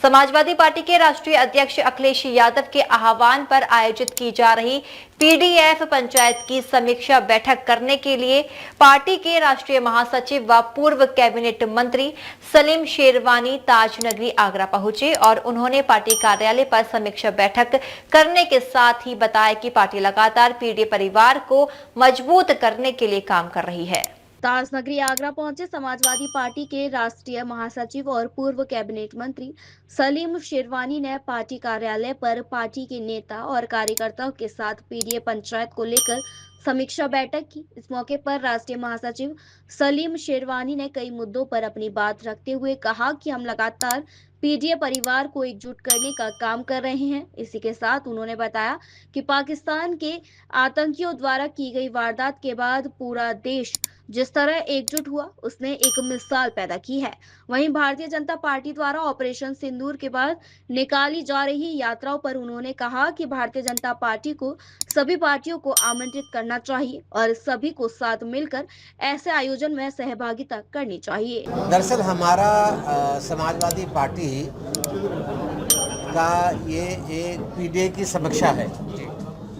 Samajwadi party के राष्ट्रीय अध्यक्ष अखिलेश यादव के आह्वान पर आयोजित की जा रही पीडीएफ पंचायत की समीक्षा बैठक करने के लिए पार्टी के राष्ट्रीय महासचिव व पूर्व कैबिनेट मंत्री सलीम शेरवानी ताजनगरी आगरा पहुंचे और उन्होंने पार्टी कार्यालय पर समीक्षा बैठक करने के साथ ही बताया कि पार्टी लगातार पीडीए परिवार को मजबूत करने के लिए काम कर रही है। ताजनगरी आगरा पहुंचे समाजवादी पार्टी के राष्ट्रीय महासचिव और पूर्व कैबिनेट मंत्री सलीम शेरवानी ने पार्टी कार्यालय पर पार्टी के नेता और कार्यकर्ताओं के साथ पीडीए पंचायत को लेकर समीक्षा बैठक की। इस मौके पर राष्ट्रीय महासचिव सलीम शेरवानी ने कई मुद्दों पर अपनी बात रखते हुए कहा कि हम लगातार पीडीए परिवार को एकजुट करने का काम कर रहे हैं। इसी के साथ उन्होंने बताया कि पाकिस्तान के आतंकियों द्वारा की गई वारदात के बाद पूरा देश जिस तरह एकजुट हुआ उसने एक मिसाल पैदा की है। वहीं भारतीय जनता पार्टी द्वारा ऑपरेशन सिंदूर के बाद निकाली जा रही यात्राओं पर उन्होंने कहा कि भारतीय जनता पार्टी को सभी पार्टियों को आमंत्रित करना चाहिए और सभी को साथ मिलकर ऐसे आयोजन में सहभागिता करनी चाहिए। दरअसल हमारा समाजवादी पार्टी का ये एक पीडीए की समीक्षा है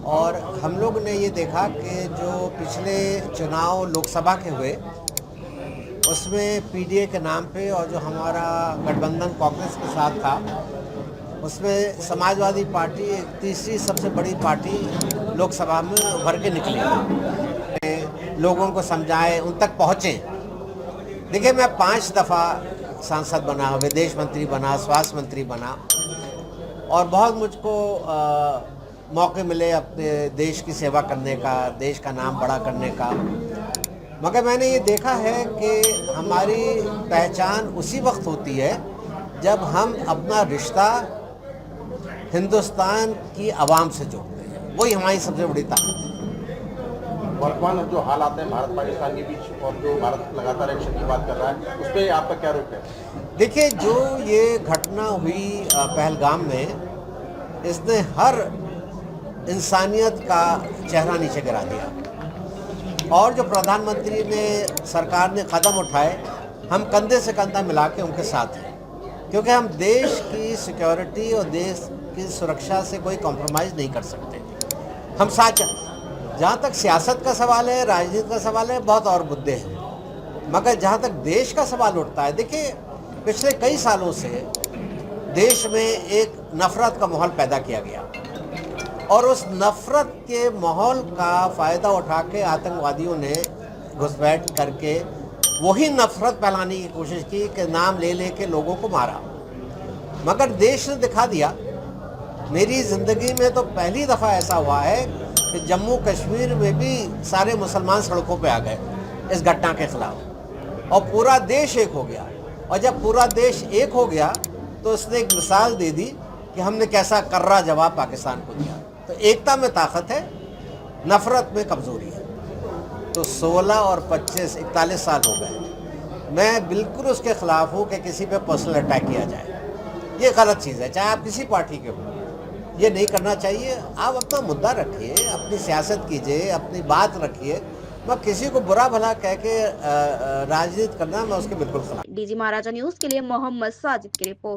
और हम लोग ने ये देखा कि जो पिछले चुनाव लोकसभा के हुए उसमें पीडीए के नाम पे और जो हमारा गठबंधन कांग्रेस के साथ था उसमें समाजवादी पार्टी एक तीसरी सबसे बड़ी पार्टी लोकसभा में उभर के निकली। लोगों को समझाए, उन तक पहुँचे। देखिए, मैं 5 दफ़ा सांसद बना, विदेश मंत्री बना, स्वास्थ्य मंत्री बना और बहुत मुझको मौके मिले अपने देश की सेवा करने का, देश का नाम बड़ा करने का। मगर मैंने ये देखा है कि हमारी पहचान उसी वक्त होती है जब हम अपना रिश्ता हिंदुस्तान की आवाम से जोड़ते हैं। वही हमारी सबसे बड़ी ताकत है। वर्तमान जो हालात हैं भारत पाकिस्तान के बीच और जो भारत लगातार एक्शन की बात कर रहा है, उस पर आपका क्या रुख है? देखिए, जो ये घटना हुई पहलगाम में, इसने हर इंसानियत का चेहरा नीचे गिरा दिया और जो प्रधानमंत्री ने, सरकार ने कदम उठाए, हम कंधे से कंधा मिला के उनके साथ हैं, क्योंकि हम देश की सिक्योरिटी और देश की सुरक्षा से कोई कॉम्प्रोमाइज़ नहीं कर सकते। हम साथ, जहाँ तक सियासत का सवाल है, राजनीति का सवाल है, बहुत और मुद्दे हैं, मगर जहाँ तक देश का सवाल उठता है, देखिए पिछले कई सालों से देश में एक नफ़रत का माहौल पैदा किया गया और उस नफ़रत के माहौल का फ़ायदा उठा के आतंकवादियों ने घुसपैठ करके वही नफ़रत फैलाने की कोशिश की कि नाम ले ले के लोगों को मारा। मगर देश ने दिखा दिया। मेरी ज़िंदगी में तो पहली दफ़ा ऐसा हुआ है कि जम्मू कश्मीर में भी सारे मुसलमान सड़कों पे आ गए इस घटना के ख़िलाफ़ और पूरा देश एक हो गया। और जब पूरा देश एक हो गया तो उसने एक मिसाल दे दी कि हमने कैसा कर्रा जवाब पाकिस्तान को दिया। तो एकता में ताकत है, नफ़रत में कमज़ोरी है। तो 16 और 25 41 साल हो गए। मैं बिल्कुल उसके ख़िलाफ़ हूँ कि किसी पे पर्सनल अटैक किया जाए। ये गलत चीज़ है, चाहे आप किसी पार्टी के हो, ये नहीं करना चाहिए। आप अपना मुद्दा रखिए, अपनी सियासत कीजिए, अपनी बात रखिए। मैं किसी को बुरा भला कह के राजनीति करना, मैं उसके बिल्कुल खिलाफ। डीजी महाराजा न्यूज़ के लिए मोहम्मद साजिद की रिपोर्ट।